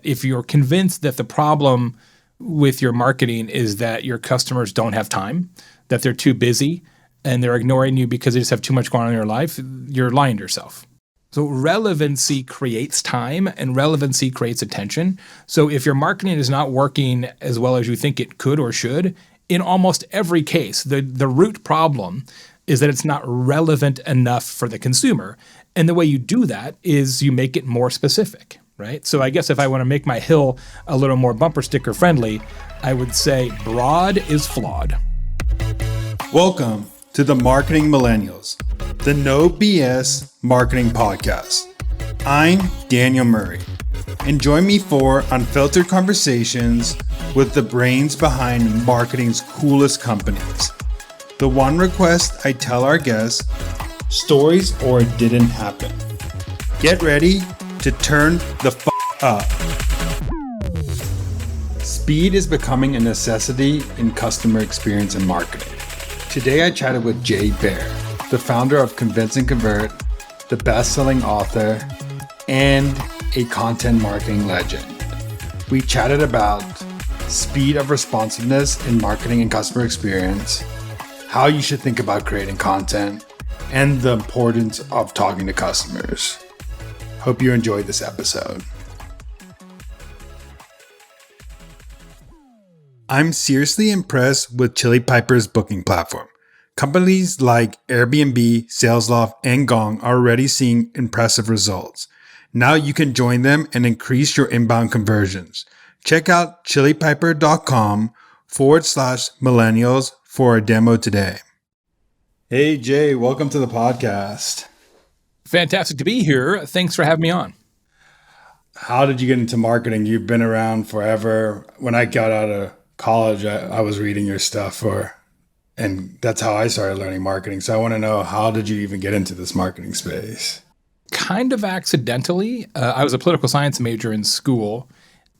If you're convinced that the problem with your marketing is that your customers don't have time, that they're too busy, and they're ignoring you because they just have too much going on in their life, you're lying to yourself. So relevancy creates time and relevancy creates attention. So if your marketing is not working as well as you think it could or should, in almost every case, the root problem is that it's not relevant enough for the consumer. And the way you do that is you make it more specific, right? So I guess if I want to make my hill a little more bumper sticker friendly, I would say broad is flawed. Welcome to the Marketing Millennials, the no BS marketing podcast. I'm Daniel Murray, and join me for unfiltered conversations with the brains behind marketing's coolest companies. The one request I tell our guests, stories or it didn't happen. Get ready to turn the up. Speed is becoming a necessity in customer experience and marketing. Today I chatted with Jay Baer, the founder of Convince and Convert, the best-selling author, and a content marketing legend. We chatted about speed of responsiveness in marketing and customer experience, how you should think about creating content, and the importance of talking to customers. Hope you enjoyed this episode. I'm seriously impressed with Chili Piper's booking platform. Companies like Airbnb, SalesLoft, and Gong are already seeing impressive results. Now you can join them and increase your inbound conversions. Check out chilipiper.com/millennials for a demo today. Hey Jay, welcome to the podcast. Fantastic to be here. Thanks for having me on. How did you get into marketing? You've been around forever. When I got out of college, I was reading your stuff, and that's how I started learning marketing. So I want to know, how did you even get into this marketing space? Kind of accidentally. I was a political science major in school,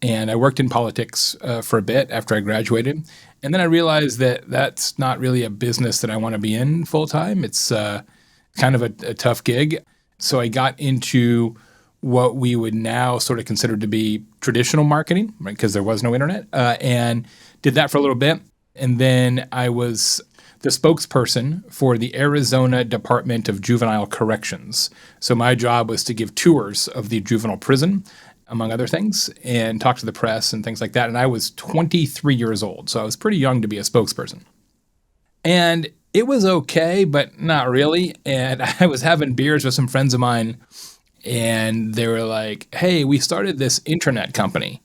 and I worked in politics for a bit after I graduated. And then I realized that that's not really a business that I want to be in full time. It's kind of a tough gig. So I got into what we would now sort of consider to be traditional marketing, right? Because there was no internet, and did that for a little bit. And then I was the spokesperson for the Arizona Department of Juvenile Corrections. So my job was to give tours of the juvenile prison, among other things, and talk to the press and things like that. And I was 23 years old, so I was pretty young to be a spokesperson. And it was okay, but not really. And I was having beers with some friends of mine, and they were like, hey, we started this internet company,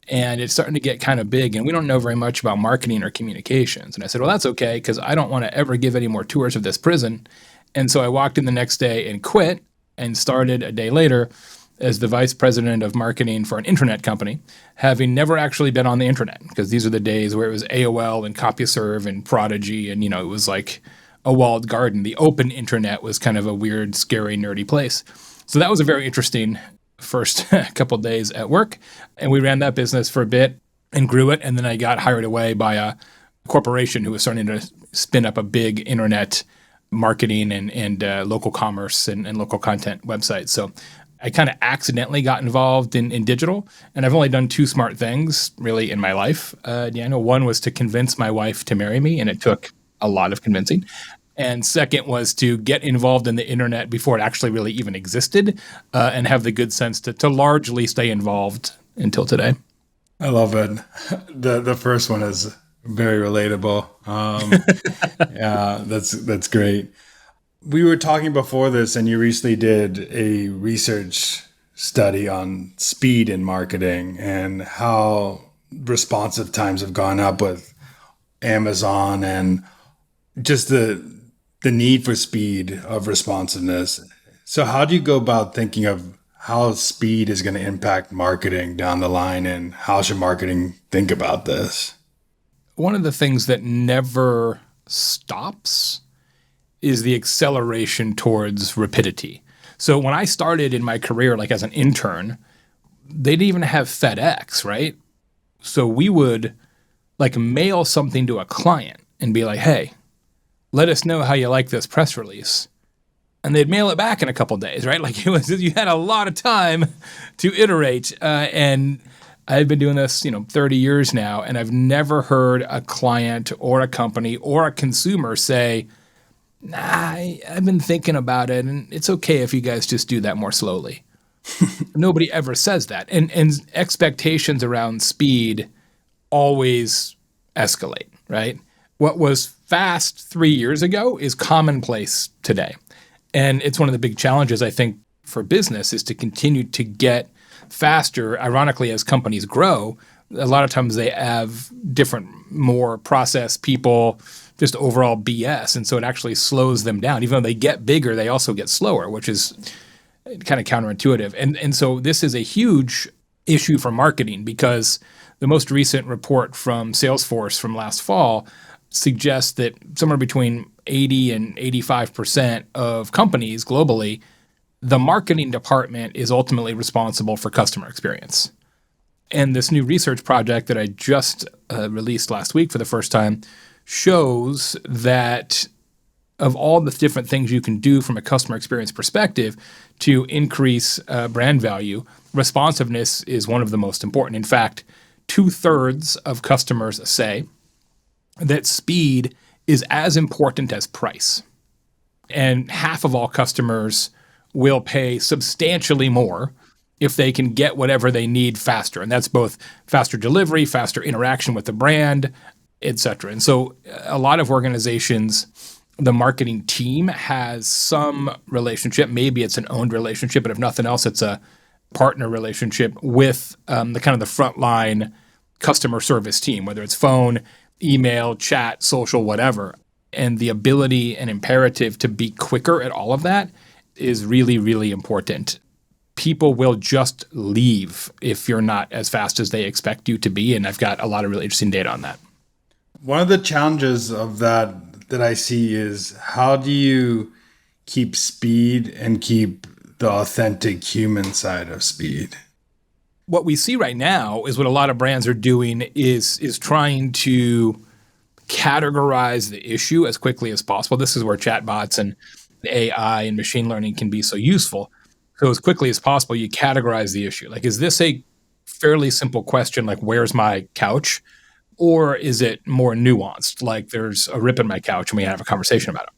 and it's starting to get kind of big, and we don't know very much about marketing or communications. And I said, well, that's okay, because I don't want to ever give any more tours of this prison. And so I walked in the next day and quit, and started a day later as the vice president of marketing for an internet company, having never actually been on the internet, because these are the days where it was AOL and CompuServe and Prodigy, and it was like a walled garden. The open internet was kind of a weird, scary, nerdy place. So that was a very interesting first couple of days at work. And we ran that business for a bit and grew it. And then I got hired away by a corporation who was starting to spin up a big internet marketing and local commerce and local content website. So I kind of accidentally got involved in digital. And I've only done two smart things really in my life, Daniel. One was to convince my wife to marry me, and it took a lot of convincing. And second was to get involved in the internet before it actually really even existed, and have the good sense to largely stay involved until today. I love it. The first one is very relatable. Yeah, that's great. We were talking before this, and you recently did a research study on speed in marketing and how responsive times have gone up with Amazon and just the need for speed of responsiveness. So how do you go about thinking of how speed is going to impact marketing down the line, and how should marketing think about this? One of the things that never stops is the acceleration towards rapidity. So when I started in my career, like as an intern, they didn't even have FedEx, right? So we would like mail something to a client and be like, hey, let us know how you like this press release. and they'd mail it back in a couple days, right? Like you had a lot of time to iterate. And I've been doing this, 30 years now, and I've never heard a client or a company or a consumer say, nah, I've been thinking about it, and it's okay if you guys just do that more slowly. Nobody ever says that. And expectations around speed always escalate, right? What was fast 3 years ago is commonplace today. And it's one of the big challenges, I think, for business is to continue to get faster. Ironically, as companies grow, a lot of times they have different, more process, people, just overall BS. And so it actually slows them down. Even though they get bigger, they also get slower, which is kind of counterintuitive. And so this is a huge issue for marketing because the most recent report from Salesforce from last fall suggests that somewhere between 80 and 85% of companies globally, the marketing department is ultimately responsible for customer experience. And this new research project that I just released last week for the first time shows that of all the different things you can do from a customer experience perspective to increase brand value, responsiveness is one of the most important. In fact, 2/3 of customers say that speed is as important as price. And half of all customers will pay substantially more if they can get whatever they need faster. And that's both faster delivery, faster interaction with the brand, et cetera. And so a lot of organizations, the marketing team has some relationship. Maybe it's an owned relationship, but if nothing else, it's a partner relationship with the kind of the frontline customer service team, whether it's phone, email, chat, social, whatever. And the ability and imperative to be quicker at all of that is really, really important. People will just leave if you're not as fast as they expect you to be. And I've got a lot of really interesting data on that. One of the challenges of that I see is how do you keep speed and keep the authentic human side of speed? What we see right now is what a lot of brands are doing is trying to categorize the issue as quickly as possible. This is where chatbots and AI and machine learning can be so useful. So as quickly as possible, you categorize the issue. Like, is this a fairly simple question, like, where's my couch? Or is it more nuanced, like there's a rip in my couch and we have a conversation about it?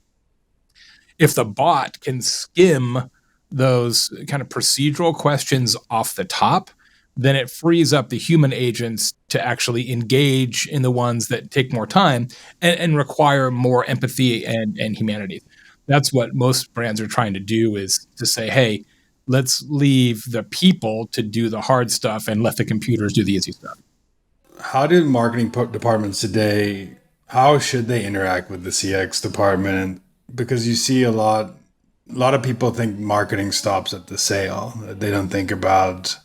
If the bot can skim those kind of procedural questions off the top, then it frees up the human agents to actually engage in the ones that take more time and require more empathy and humanity. That's what most brands are trying to do, is to say, hey, let's leave the people to do the hard stuff and let the computers do the easy stuff. How do marketing departments today, how should they interact with the CX department? Because you see a lot of people think marketing stops at the sale. They don't think about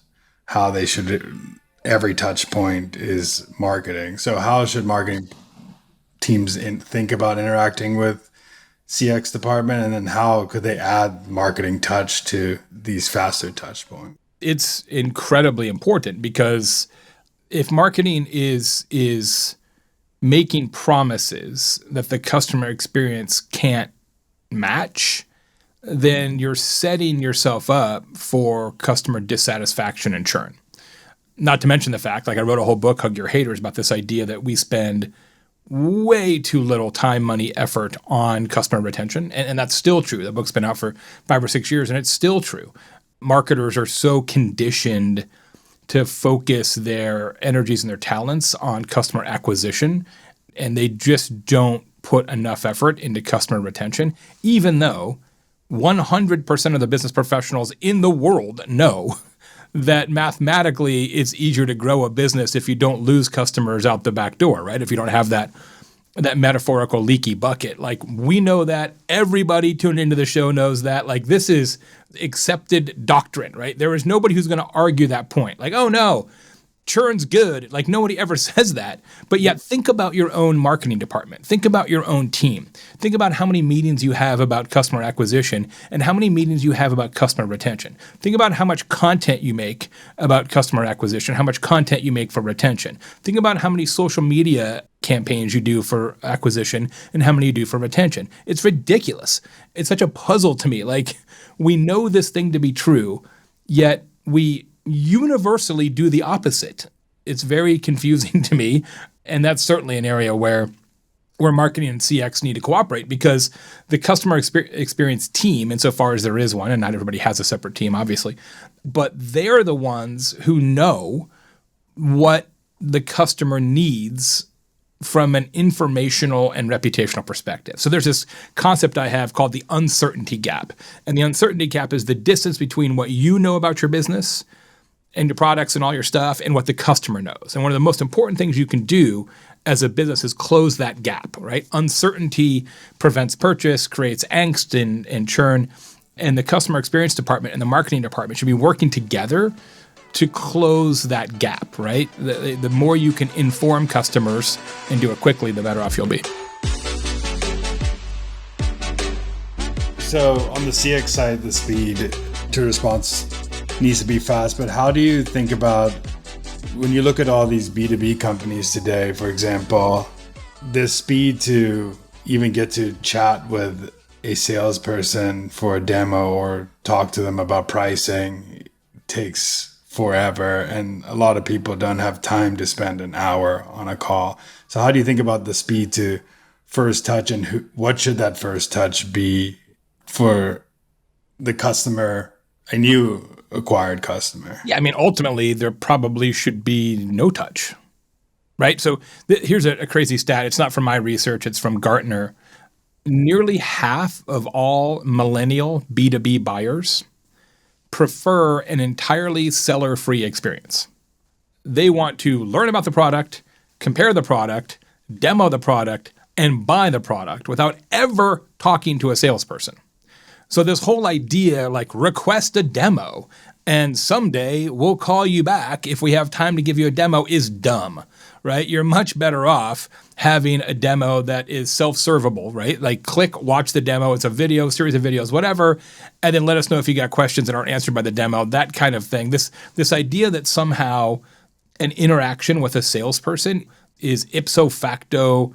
how they should, every touch point is marketing. So how should marketing teams think about interacting with CX department? And then how could they add marketing touch to these faster touch points? It's incredibly important because if marketing is making promises that the customer experience can't match, then you're setting yourself up for customer dissatisfaction and churn. Not to mention the fact, like I wrote a whole book, Hug Your Haters, about this idea that we spend way too little time, money, effort on customer retention. And that's still true. The book's been out for 5 or 6 years, and it's still true. Marketers are so conditioned to focus their energies and their talents on customer acquisition, and they just don't put enough effort into customer retention, even though 100% of the business professionals in the world know that mathematically it's easier to grow a business if you don't lose customers out the back door, right? If you don't have that metaphorical leaky bucket. Like, we know that. Everybody tuned into the show knows that. Like, this is accepted doctrine, right? There is nobody who's going to argue that point. Like, oh no, churn's good. Like, nobody ever says that. But yet, think about your own marketing department. Think about your own team. Think about how many meetings you have about customer acquisition and how many meetings you have about customer retention. Think about how much content you make about customer acquisition, how much content you make for retention. Think about how many social media campaigns you do for acquisition and how many you do for retention. It's ridiculous. It's such a puzzle to me. Like, we know this thing to be true, yet we universally do the opposite. It's very confusing to me. And that's certainly an area where marketing and CX need to cooperate, because the customer experience team, insofar as there is one, and not everybody has a separate team, obviously, but they're the ones who know what the customer needs from an informational and reputational perspective. So there's this concept I have called the uncertainty gap. And the uncertainty gap is the distance between what you know about your business and your products and all your stuff and what the customer knows. And one of the most important things you can do as a business is close that gap, right? Uncertainty prevents purchase, creates angst and churn. And the customer experience department and the marketing department should be working together to close that gap, right? The more you can inform customers and do it quickly, the better off you'll be. So on the CX side, the speed to response needs to be fast, but how do you think about when you look at all these B2B companies today, for example, the speed to even get to chat with a salesperson for a demo or talk to them about pricing takes forever, and a lot of people don't have time to spend an hour on a call. So how do you think about the speed to first touch, and what should that first touch be for the customer, a new acquired customer? Yeah, I mean, ultimately, there probably should be no touch, right? So here's a crazy stat. It's not from my research. It's from Gartner. Nearly half of all millennial B2B buyers prefer an entirely seller-free experience. They want to learn about the product, compare the product, demo the product, and buy the product without ever talking to a salesperson. So this whole idea, like, request a demo and someday we'll call you back if we have time to give you a demo, is dumb, right? You're much better off having a demo that is self-servable, right? Like, click, watch the demo. It's a video, series of videos, whatever, and then let us know if you got questions that aren't answered by the demo, that kind of thing. This idea that somehow an interaction with a salesperson is ipso facto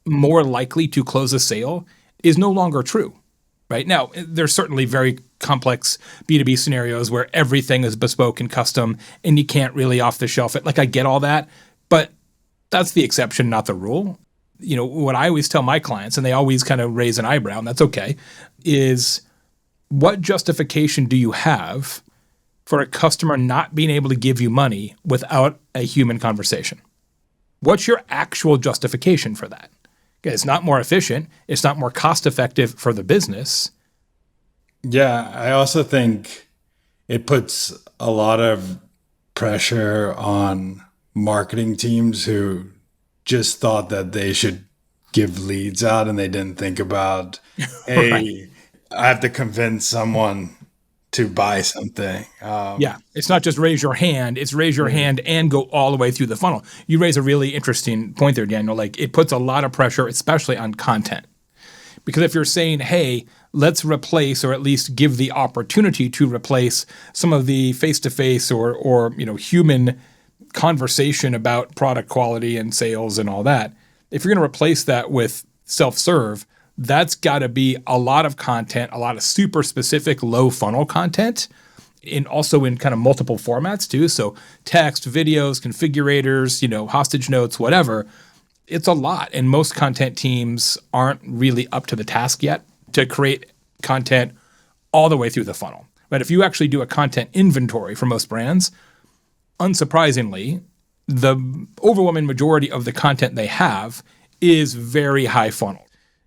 more likely to close a sale is no longer true. Right now, there's certainly very complex B2B scenarios where everything is bespoke and custom and you can't really off the shelf it. Like, I get all that, but that's the exception, not the rule. You know, what I always tell my clients, and they always kind of raise an eyebrow, and that's okay, is what justification do you have for a customer not being able to give you money without a human conversation? What's your actual justification for that? It's not more efficient. It's not more cost effective for the business. Yeah, I also think it puts a lot of pressure on marketing teams who just thought that they should give leads out, and they didn't think about, hey, right, I have to convince someone to buy something. Yeah, it's not just raise your hand. It's raise your hand and go all the way through the funnel. You raise a really interesting point there, Daniel. Like, it puts a lot of pressure, especially on content. Because if you're saying, hey, let's replace, or at least give the opportunity to replace, some of the face-to-face or human conversation about product quality and sales and all that, if you're going to replace that with self-serve, that's got to be a lot of content, a lot of super specific low funnel content, and also in kind of multiple formats too. So text, videos, configurators, hostage notes, whatever. It's a lot. And most content teams aren't really up to the task yet to create content all the way through the funnel. But if you actually do a content inventory for most brands, unsurprisingly, the overwhelming majority of the content they have is very high funnel.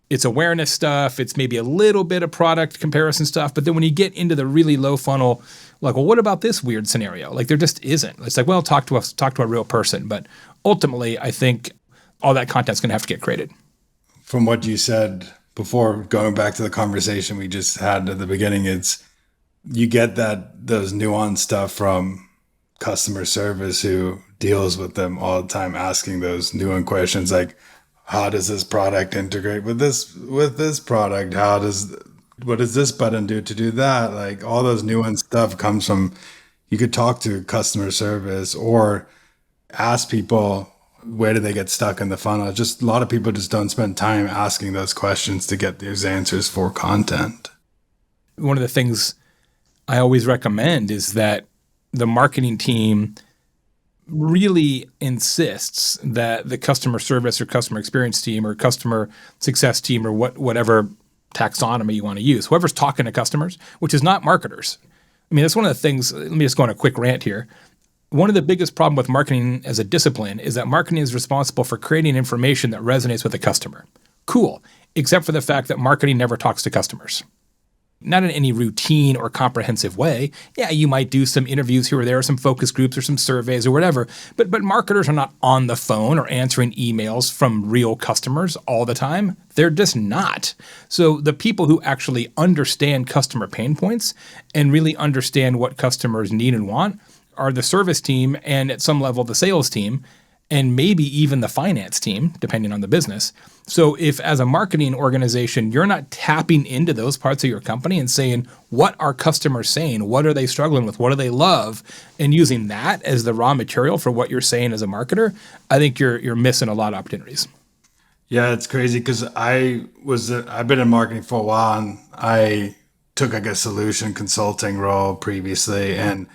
It's awareness stuff. It's maybe a little bit of product comparison stuff. But then when you get into the really low funnel, like, well, what about this weird scenario? Like, there just isn't. It's like, well, talk to a real person. But ultimately, I think all that content's going to have to get created. From what you said before, going back to the conversation we just had at the beginning, it's you get those nuanced stuff from customer service who deals with them all the time, asking those nuanced questions like, how does this product integrate with this product? What does this button do to do that? Like, all those nuanced stuff comes from, you could talk to customer service or ask people where do they get stuck in the funnel? Just a lot of people just don't spend time asking those questions to get those answers for content. One of the things I always recommend is that the marketing team really insists that the customer service or customer experience team or customer success team or whatever taxonomy you want to use, whoever's talking to customers, which is not marketers. I mean, that's one of the things. Let me just go on a quick rant here. One of the biggest problems with marketing as a discipline is that marketing is responsible for creating information that resonates with the customer. Cool, except for the fact that marketing never talks to customers. Not in any routine or comprehensive way. Yeah, you might do some interviews here or there, some focus groups or some surveys or whatever, but marketers are not on the phone or answering emails from real customers all the time. They're just not. So the people who actually understand customer pain points and really understand what customers need and want are the service team and at some level the sales team and maybe even the finance team, depending on the business. So if as a marketing organization, you're not tapping into those parts of your company and saying, what are customers saying? What are they struggling with? What do they love? And using that as the raw material for what you're saying as a marketer, I think you're missing a lot of opportunities. Yeah, it's crazy because I've been in marketing for a while and I took like a solution consulting role previously, and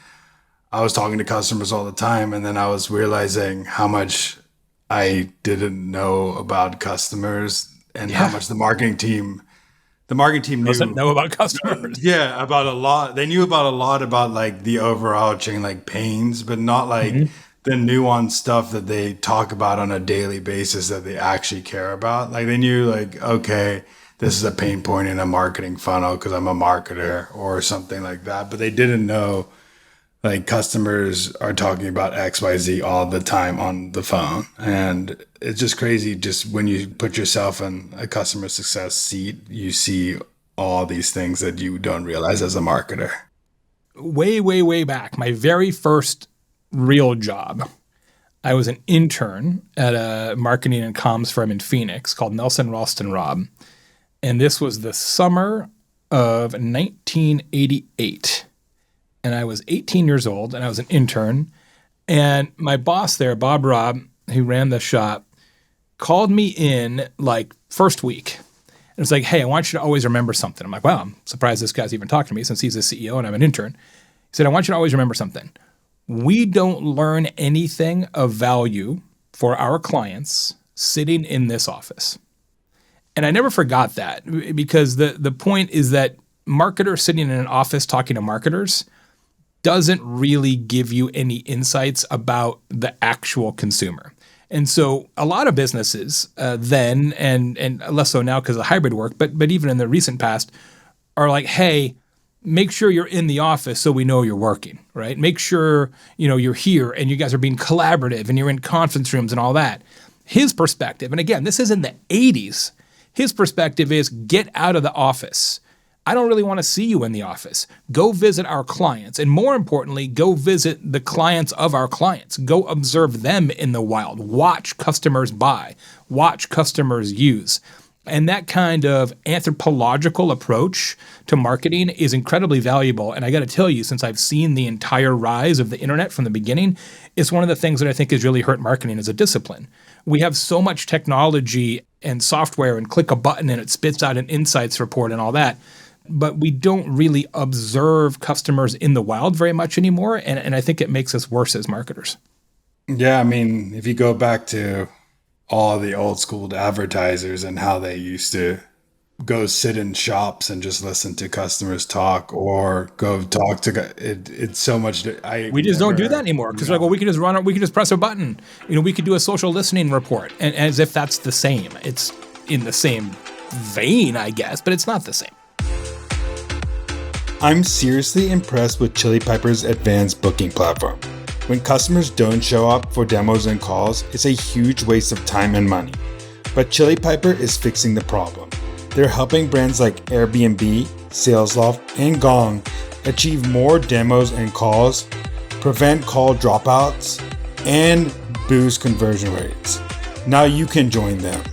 I was talking to customers all the time, and then I was realizing how much I didn't know about customers and how much the marketing team Doesn't knew. know about customers. Yeah, about a lot. They knew about a lot about like the overarching like pains, but not like the nuanced stuff that they talk about on a daily basis that they actually care about. Like they knew like, okay, this is a pain point in a marketing funnel because I'm a marketer or something like that. But they didn't know like customers are talking about XYZ all the time on the phone. And it's just crazy. Just when you put yourself in a customer success seat, you see all these things that you don't realize as a marketer. Way, way, way back, my very first real job, I was an intern at a marketing and comms firm in Phoenix called Nelson Ralston Robb. And this was the summer of 1988. And I was 18 years old, and I was an intern. And my boss there, Bob Robb, who ran the shop, called me in like first week. And it was like, hey, I want you to always remember something. I'm like, wow, I'm surprised this guy's even talking to me since he's the CEO and I'm an intern. He said, I want you to always remember something. We don't learn anything of value for our clients sitting in this office. And I never forgot that because the point is that marketers sitting in an office talking to marketers doesn't really give you any insights about the actual consumer. And so a lot of businesses then, and less so now because of hybrid work, but even in the recent past, are like, hey, make sure you're in the office so we know you're working, right? Make sure you're here and you guys are being collaborative and you're in conference rooms and all that. His perspective, and again, this is in the 80s, his perspective is get out of the office. I don't really want to see you in the office. Go visit our clients. And more importantly, go visit the clients of our clients. Go observe them in the wild. Watch customers buy. Watch customers use. And that kind of anthropological approach to marketing is incredibly valuable. And I got to tell you, since I've seen the entire rise of the internet from the beginning, it's one of the things that I think has really hurt marketing as a discipline. We have so much technology and software and click a button and it spits out an insights report and all that. But we don't really observe customers in the wild very much anymore. And I think it makes us worse as marketers. Yeah, I mean, if you go back to all the old school advertisers and how they used to go sit in shops and just listen to customers talk or go talk to it's so much. We just don't do that anymore because we can just press a button. We could do a social listening report, and as if that's the same. It's in the same vein, I guess, but it's not the same. I'm seriously impressed with Chili Piper's advanced booking platform. When customers don't show up for demos and calls, it's a huge waste of time and money. But Chili Piper is fixing the problem. They're helping brands like Airbnb, SalesLoft, and Gong achieve more demos and calls, prevent call dropouts, and boost conversion rates. Now you can join them.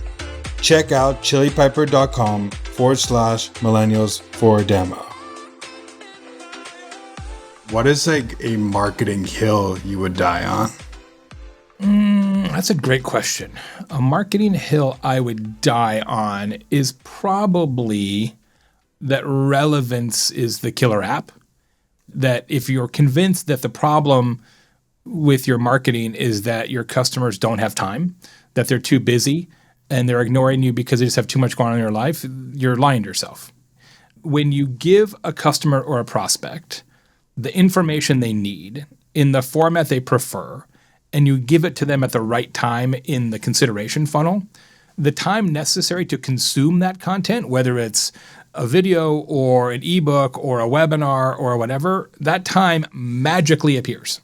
Check out chilipiper.com/millennials for a demo. What is like a marketing hill you would die on? That's a great question. A marketing hill I would die on is probably that relevance is the killer app. That if you're convinced that the problem with your marketing is that your customers don't have time, that they're too busy, and they're ignoring you because they just have too much going on in their life, you're lying to yourself. When you give a customer or a prospect the information they need in the format they prefer, and you give it to them at the right time in the consideration funnel, the time necessary to consume that content, whether it's a video or an ebook or a webinar or whatever, that time magically appears.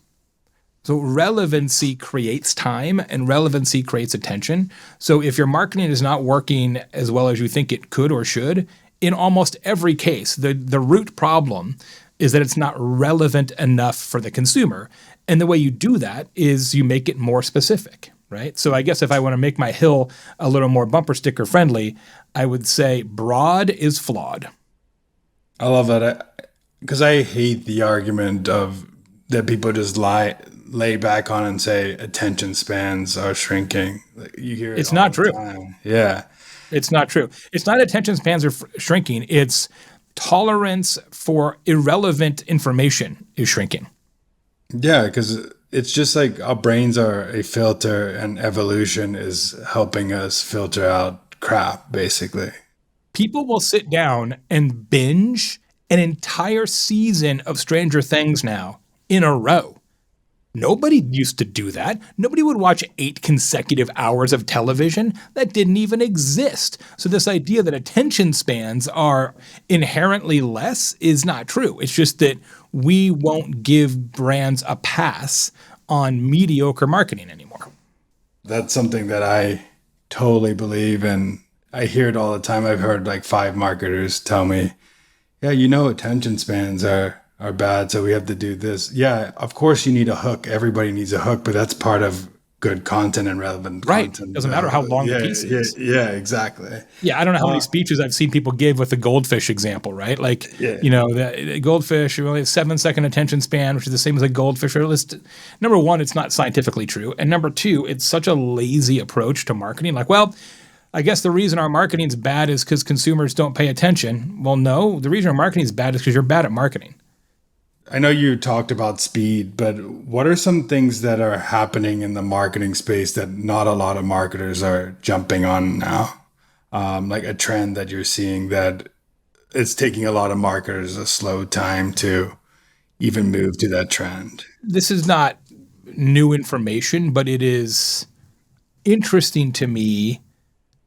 So relevancy creates time and relevancy creates attention. So if your marketing is not working as well as you think it could or should, in almost every case, the root problem is that it's not relevant enough for the consumer. And the way you do that is you make it more specific, right? So I guess if I want to make my hill a little more bumper sticker friendly, I would say broad is flawed. I love that because I hate the argument of that people just lay back on and say attention spans are shrinking. You hear it's not true. Time. Yeah. It's not true. It's not attention spans are shrinking. It's tolerance for irrelevant information is shrinking. Yeah, because it's just like our brains are a filter and evolution is helping us filter out crap, basically. People will sit down and binge an entire season of Stranger Things now in a row. Nobody used to do that. Nobody would watch 8 consecutive hours of television. That didn't even exist. So this idea that attention spans are inherently less is not true. It's just that we won't give brands a pass on mediocre marketing anymore. That's something that I totally believe in. I hear it all the time. I've heard like 5 marketers tell me, yeah, attention spans are bad, so we have to do this. Yeah, of course you need a hook. Everybody needs a hook, but that's part of good content and relevant content. Doesn't matter how long the piece is. Yeah, exactly. Yeah, I don't know how many speeches I've seen people give with the goldfish example, right? Like, the goldfish, only have 7-second attention span, which is the same as a goldfish. Number one, it's not scientifically true. And number two, it's such a lazy approach to marketing. Like, well, I guess the reason our marketing is bad is because consumers don't pay attention. Well, no, the reason our marketing is bad is because you're bad at marketing. I know you talked about speed, but what are some things that are happening in the marketing space that not a lot of marketers are jumping on now? Like a trend that you're seeing that it's taking a lot of marketers a slow time to even move to that trend. This is not new information, but it is interesting to me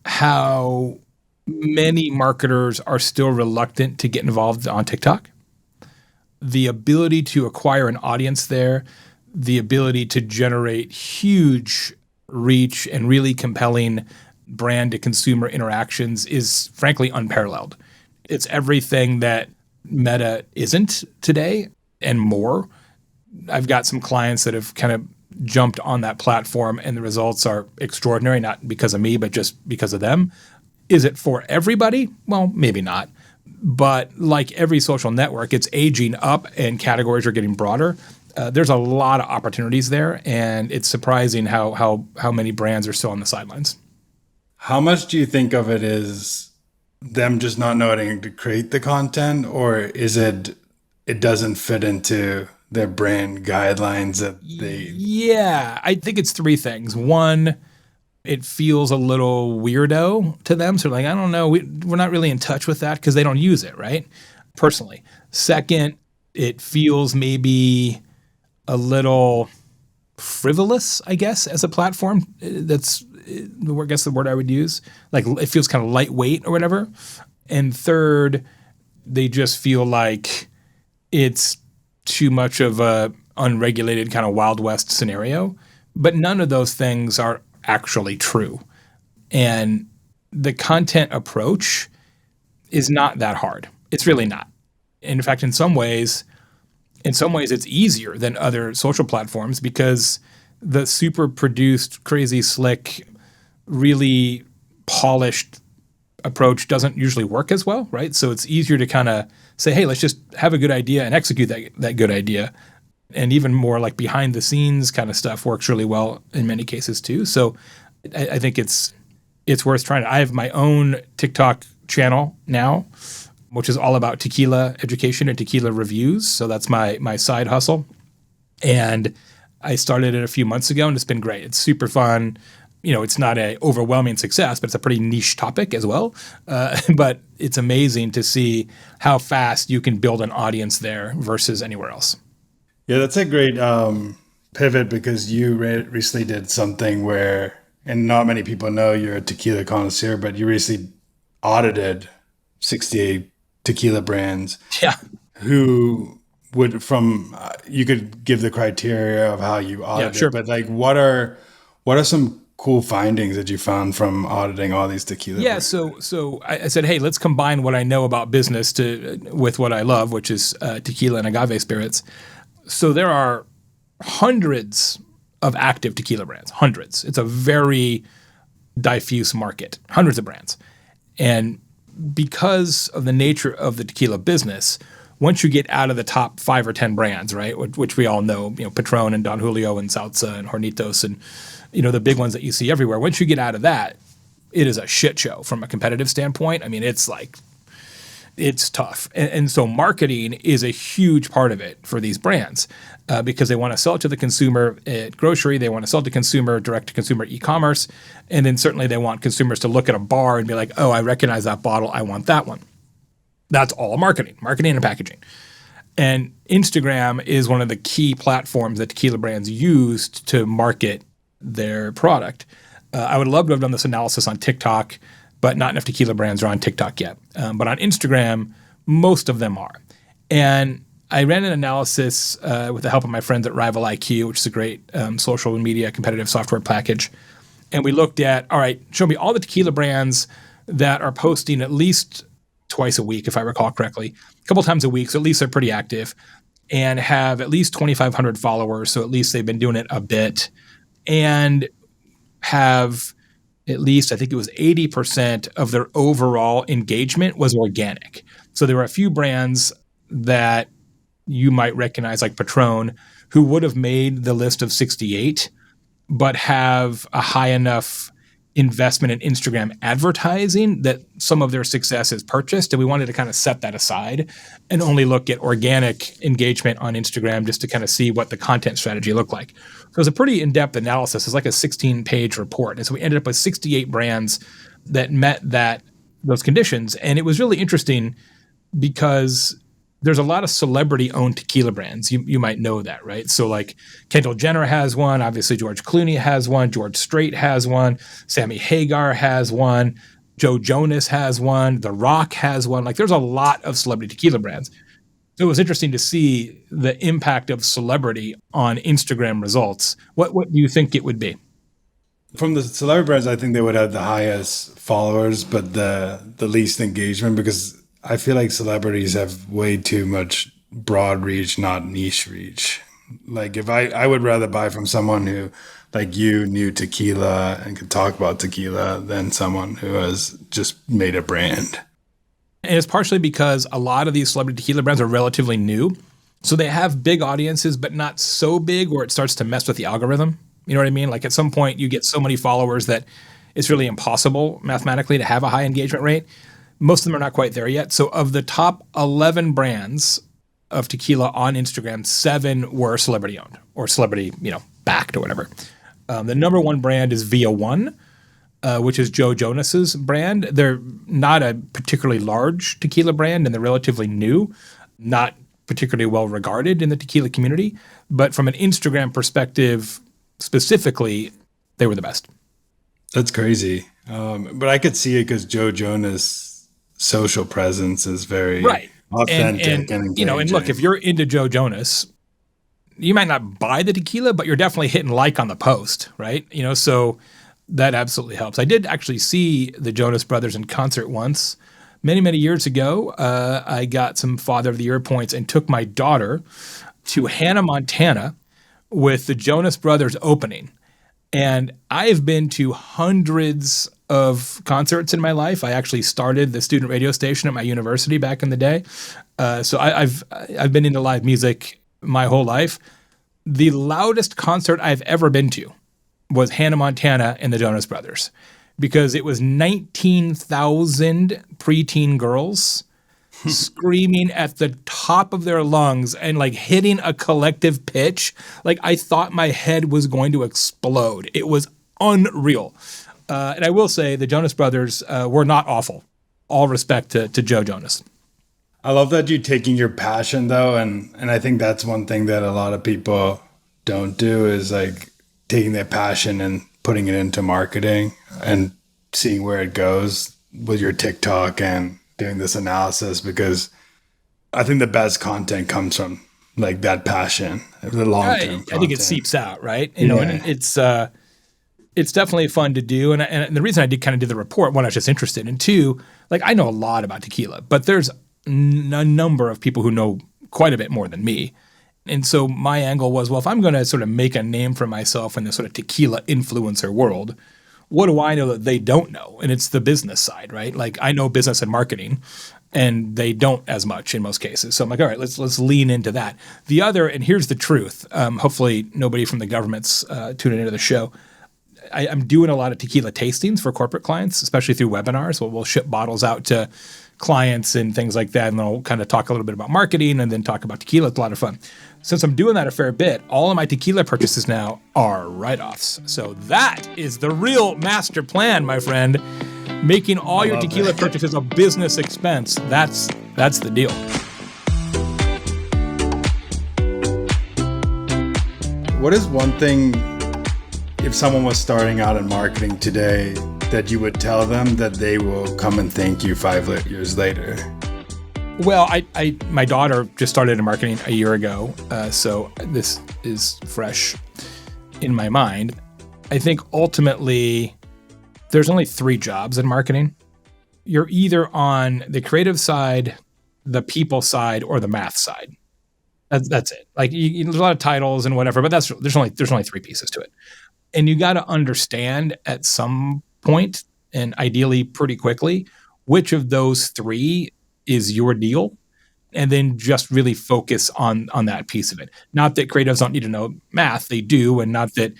how many marketers are still reluctant to get involved on TikTok. The ability to acquire an audience there, the ability to generate huge reach and really compelling brand to consumer interactions is frankly unparalleled. It's everything that Meta isn't today and more. I've got some clients that have kind of jumped on that platform and the results are extraordinary, not because of me, but just because of them. Is it for everybody? Well, maybe not. But like every social network, it's aging up and categories are getting broader. There's a lot of opportunities there, and it's surprising how many brands are still on the sidelines. How much do you think of it as them just not knowing to create the content, or is it doesn't fit into their brand guidelines that they... Yeah, I think it's 3 things. One, it feels a little weirdo to them. So like, I don't know, we're not really in touch with that because they don't use it, right? Personally. Second, it feels maybe a little frivolous, I guess, as a platform. That's, I guess, the word I would use. Like it feels kind of lightweight or whatever. And third, they just feel like it's too much of a unregulated kind of Wild West scenario. But none of those things are actually true. And the content approach is not that hard. It's really not. In fact, in some ways it's easier than other social platforms because the super produced, crazy slick, really polished approach doesn't usually work as well, right? So it's easier to kind of say, hey, let's just have a good idea and execute that good idea. and even more like behind the scenes kind of stuff works really well in many cases too. So I think it's worth trying. I have my own TikTok channel now, which is all about tequila education and tequila reviews. So that's my side hustle. And I started it a few months ago, and it's been great. It's super fun. It's not a overwhelming success, but it's a pretty niche topic as well. But it's amazing to see how fast you can build an audience there versus anywhere else. Yeah, that's a great pivot, because you recently did something where, and not many people know you're a tequila connoisseur, but you recently audited 68 tequila brands. Yeah. Who would, you could give the criteria of how you audited, sure. But like, what are some cool findings that you found from auditing all these tequila brands? So I said, hey, let's combine what I know about business with what I love, which is tequila and agave spirits. So there are hundreds of active tequila brands, hundreds. It's a very diffuse market, hundreds of brands. And because of the nature of the tequila business, once you get out of the top 5 or 10 brands, right, which we all know, Patron and Don Julio and Salsa and Hornitos and, the big ones that you see everywhere. Once you get out of that, it is a shit show from a competitive standpoint. I mean, it's tough. And so marketing is a huge part of it for these brands because they want to sell it to the consumer at grocery. They want to sell it to consumer, direct-to-consumer e-commerce. And then certainly they want consumers to look at a bar and be like, oh, I recognize that bottle. I want that one. That's all marketing and packaging. And Instagram is one of the key platforms that tequila brands used to market their product. I would love to have done this analysis on TikTok, but not enough tequila brands are on TikTok yet. But on Instagram, most of them are. And I ran an analysis with the help of my friends at Rival IQ, which is a great social media competitive software package. And we looked at, all right, show me all the tequila brands that are posting at least twice a week, if I recall correctly, a couple times a week, so at least they're pretty active, and have at least 2,500 followers, so at least they've been doing it a bit, and have at least, I think it was 80% of their overall engagement was organic. So there were a few brands that you might recognize, like Patron, who would have made the list of 68, but have a high enough investment in Instagram advertising that some of their success is purchased. And we wanted to kind of set that aside and only look at organic engagement on Instagram just to kind of see what the content strategy looked like. So it was a pretty in-depth analysis. It's like a 16-page report. And so we ended up with 68 brands that met those conditions. And it was really interesting because there's a lot of celebrity-owned tequila brands. You might know that, right? So like Kendall Jenner has one. Obviously, George Clooney has one. George Strait has one. Sammy Hagar has one. Joe Jonas has one. The Rock has one. Like there's a lot of celebrity tequila brands. So it was interesting to see the impact of celebrity on Instagram results. What do you think it would be? From the celebrity brands, I think they would have the highest followers, but the least engagement, because I feel like celebrities have way too much broad reach, not niche reach. Like if I would rather buy from someone who, like you, knew tequila and could talk about tequila than someone who has just made a brand. And it's partially because a lot of these celebrity tequila brands are relatively new. So they have big audiences, but not so big where it starts to mess with the algorithm. You know what I mean? Like at some point you get so many followers that it's really impossible mathematically to have a high engagement rate. Most of them are not quite there yet. So of the top 11 brands of tequila on Instagram, 7 were celebrity owned or celebrity, backed or whatever. The number 1 brand is Via One, which is Joe Jonas's brand. They're not a particularly large tequila brand and they're relatively new, not particularly well regarded in the tequila community. But from an Instagram perspective, specifically, they were the best. That's crazy. But I could see it because Joe Jonas' social presence is very authentic and engaging. And look, if you're into Joe Jonas, you might not buy the tequila, but you're definitely hitting like on the post, right? So that absolutely helps. I did actually see the Jonas Brothers in concert once, many, many years ago. I got some Father of the Year points and took my daughter to Hannah, Montana with the Jonas Brothers opening. And I've been to hundreds of concerts in my life. I actually started the student radio station at my university back in the day. So I've been into live music my whole life. The loudest concert I've ever been to was Hannah Montana and the Jonas Brothers, because it was 19,000 preteen girls screaming at the top of their lungs and like hitting a collective pitch. Like I thought my head was going to explode. It was unreal. And I will say the Jonas Brothers were not awful. All respect to Joe Jonas. I love that you're taking your passion though, and I think that's one thing that a lot of people don't do is like taking their passion and putting it into marketing and seeing where it goes with your TikTok and doing this analysis, because I think the best content comes from like that passion, the long term. I think it seeps out, right? You know, and it's definitely fun to do. And the reason I did kind of do the report, one, I was just interested, and two, like I know a lot about tequila, but there's a number of people who know quite a bit more than me. And so my angle was, well, if I'm going to sort of make a name for myself in this sort of tequila influencer world, what do I know that they don't know? And it's the business side, right? Like I know business and marketing, and they don't as much in most cases. So I'm like, all right, let's lean into that. The other, and here's the truth. Hopefully nobody from the government's tuning into the show. I'm doing a lot of tequila tastings for corporate clients, especially through webinars. We'll ship bottles out to clients and things like that, and they'll kind of talk a little bit about marketing and then talk about tequila. It's a lot of fun. Since I'm doing that a fair bit, all of my tequila purchases now are write-offs. So that is the real master plan, my friend. Making all your tequila purchases a business expense. That's the deal. What is one thing, if someone was starting out in marketing today, that you would tell them that they will come and thank you 5 years later? Well, my daughter just started in marketing a year ago, so this is fresh in my mind. I think ultimately there's only 3 jobs in marketing. You're either on the creative side, the people side, or the math side. That's it. Like there's a lot of titles and whatever, but there's only 3 pieces to it. And you got to understand at some point, and ideally pretty quickly, which of those 3 is your deal, and then just really focus on that piece of it. Not that creatives don't need to know math, they do, and not that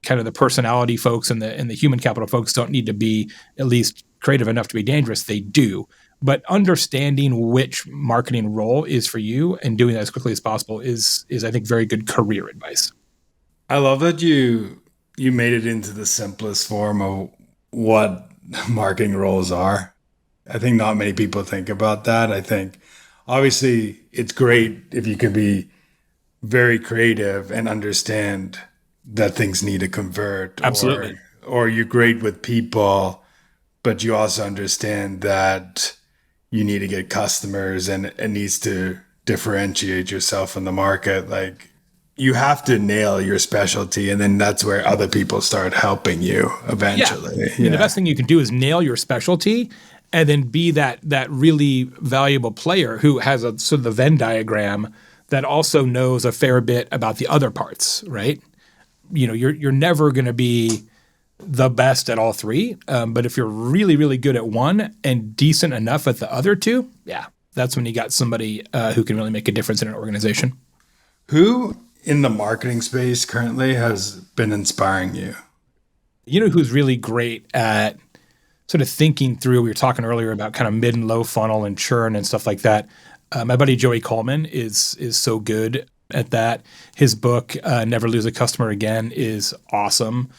kind of the personality folks and the human capital folks don't need to be at least creative enough to be dangerous, they do. But understanding which marketing role is for you and doing that as quickly as possible is I think very good career advice. I love that you made it into the simplest form of what marketing roles are. I think not many people think about that. I think obviously it's great if you could be very creative and understand that things need to convert. Absolutely. Or you're great with people, but you also understand that you need to get customers and it needs to differentiate yourself in the market. Like you have to nail your specialty, and then that's where other people start helping you eventually. Yeah. And the best thing you can do is nail your specialty and then be that really valuable player who has a sort of the Venn diagram that also knows a fair bit about the other parts, right? You know, you're never going to be the best at all 3, but if you're really, really good at one and decent enough at the other 2, yeah, that's when you got somebody who can really make a difference in an organization. Who in the marketing space currently has been inspiring you? You know who's really great at sort of thinking through, we were talking earlier about kind of mid and low funnel and churn and stuff like that. My buddy Joey Coleman is so good at that. His book, Never Lose a Customer Again, is awesome.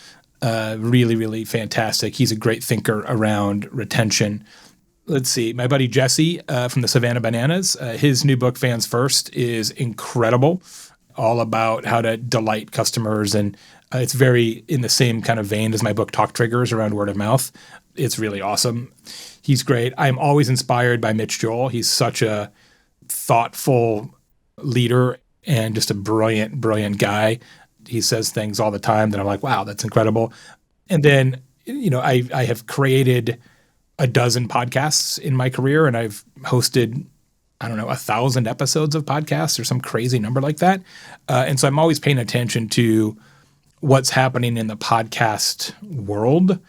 Really, really fantastic. He's a great thinker around retention. Let's see. My buddy Jesse from the Savannah Bananas, his new book, Fans First, is incredible. All about how to delight customers. And it's very in the same kind of vein as my book, Talk Triggers, around word of mouth. It's really awesome. He's great. I'm always inspired by Mitch Joel. He's such a thoughtful leader and just a brilliant, brilliant guy. He says things all the time that I'm like, wow, that's incredible. And then, you know, I have created a dozen podcasts in my career, and I've hosted, 1,000 episodes of podcasts or some crazy number like that. And so I'm always paying attention to what's happening in the podcast world.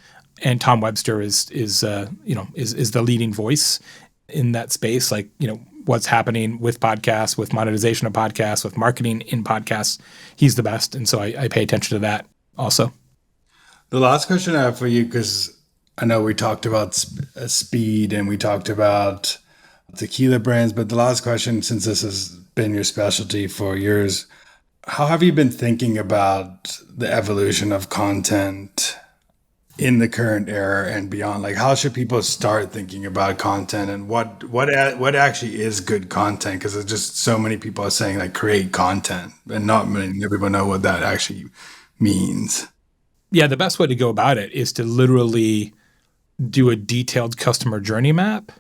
And Tom Webster is the leading voice in that space. Like, what's happening with podcasts, with monetization of podcasts, with marketing in podcasts. He's the best. And so I pay attention to that also. The last question I have for you, because I know we talked about speed and we talked about tequila brands, but the last question, since this has been your specialty for years, how have you been thinking about the evolution of content in the current era and beyond? Like, how should people start thinking about content, and what actually is good content? Because there's just so many people are saying like create content, and not many people know what that actually means. Yeah, the best way to go about it is to literally do a detailed customer journey map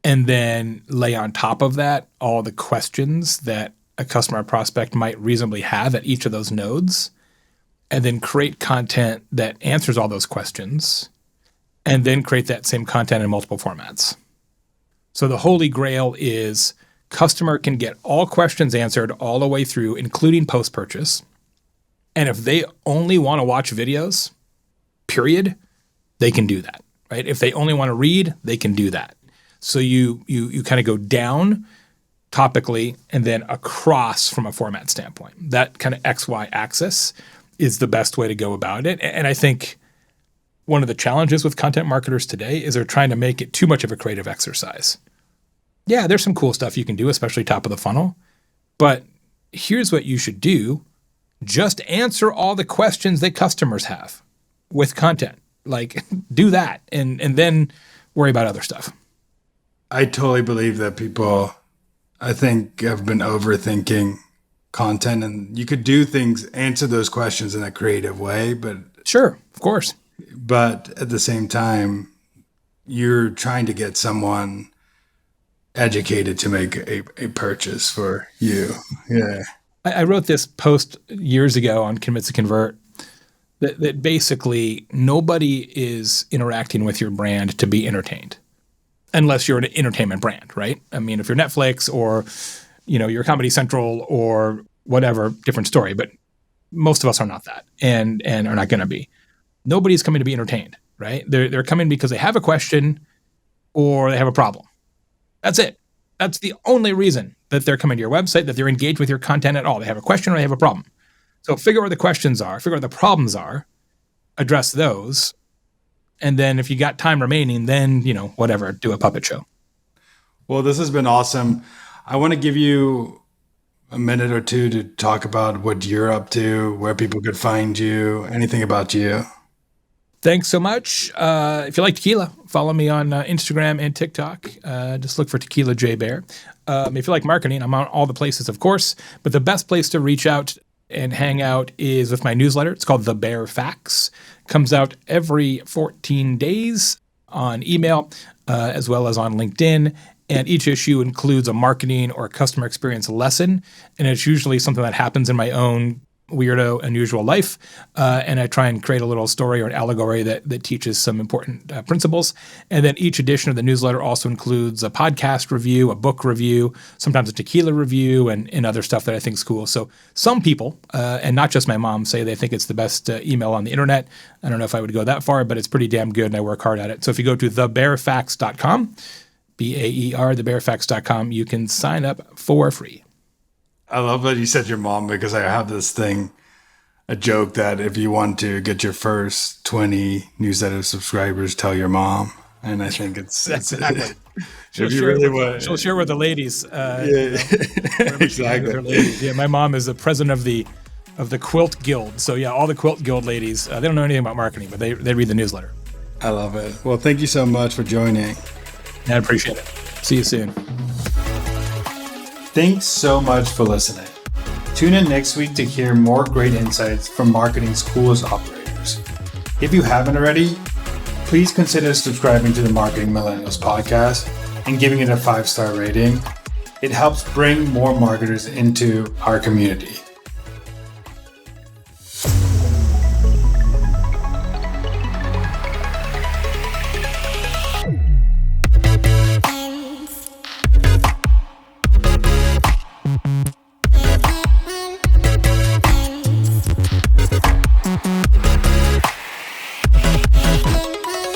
and then lay on top of that all the questions that a customer or prospect might reasonably have at each of those nodes, and then create content that answers all those questions, and then create that same content in multiple formats. So the holy grail is customer can get all questions answered all the way through, including post-purchase. And if they only want to watch videos, period, they can do that, right? If they only want to read, they can do that. So you kind of go down topically and then across from a format standpoint. That kind of XY axis is the best way to go about it. And I think one of the challenges with content marketers today is they're trying to make it too much of a creative exercise. Yeah, there's some cool stuff you can do, especially top of the funnel. But here's what you should do. Just answer all the questions that customers have with content. Like, do that and then worry about other stuff. I totally believe that people, I think, have been overthinking content, and you could do things, answer those questions in a creative way, but sure, of course. But at the same time, you're trying to get someone educated to make a purchase for you. Yeah. I wrote this post years ago on Convince to Convert that basically nobody is interacting with your brand to be entertained, unless you're an entertainment brand, right? I mean, if you're Netflix or, you're Comedy Central or whatever, different story. But most of us are not that and are not going to be. Nobody's coming to be entertained, right? They're coming because they have a question or they have a problem. That's it. That's the only reason that they're coming to your website, that they're engaged with your content at all. They have a question or they have a problem. So figure out what the questions are, figure out what the problems are, address those. And then if you got time remaining, then, whatever, do a puppet show. Well, this has been awesome. I want to give you a minute or two to talk about what you're up to, where people could find you, anything about you. Thanks so much. If you like tequila, follow me on Instagram and TikTok. Just look for Tequila Jay Baer. If you like marketing, I'm on all the places, of course. But the best place to reach out and hang out is with my newsletter. It's called The Baer Facts. Comes out every 14 days on email, as well as on LinkedIn. And each issue includes a marketing or customer experience lesson. And it's usually something that happens in my own weirdo, unusual life. And I try and create a little story or an allegory that teaches some important principles. And then each edition of the newsletter also includes a podcast review, a book review, sometimes a tequila review, and other stuff that I think is cool. So some people, and not just my mom, say they think it's the best email on the internet. I don't know if I would go that far, but it's pretty damn good and I work hard at it. So if you go to thebaerfacts.com, BAER, thebaerfacts.com, you can sign up for free. I love that you said your mom, because I have this thing, a joke that if you want to get your first 20 newsletter subscribers, tell your mom. And I think it's exactly. If you really want, she'll share with the ladies. Exactly. Ladies. Yeah, my mom is the president of the Quilt Guild. So yeah, all the Quilt Guild ladies, they don't know anything about marketing, but they read the newsletter. I love it. Well, thank you so much for joining. I appreciate it. See you soon. Thanks so much for listening. Tune in next week to hear more great insights from marketing's coolest operators. If you haven't already, please consider subscribing to the Marketing Millennials podcast and giving it a 5-star rating. It helps bring more marketers into our community.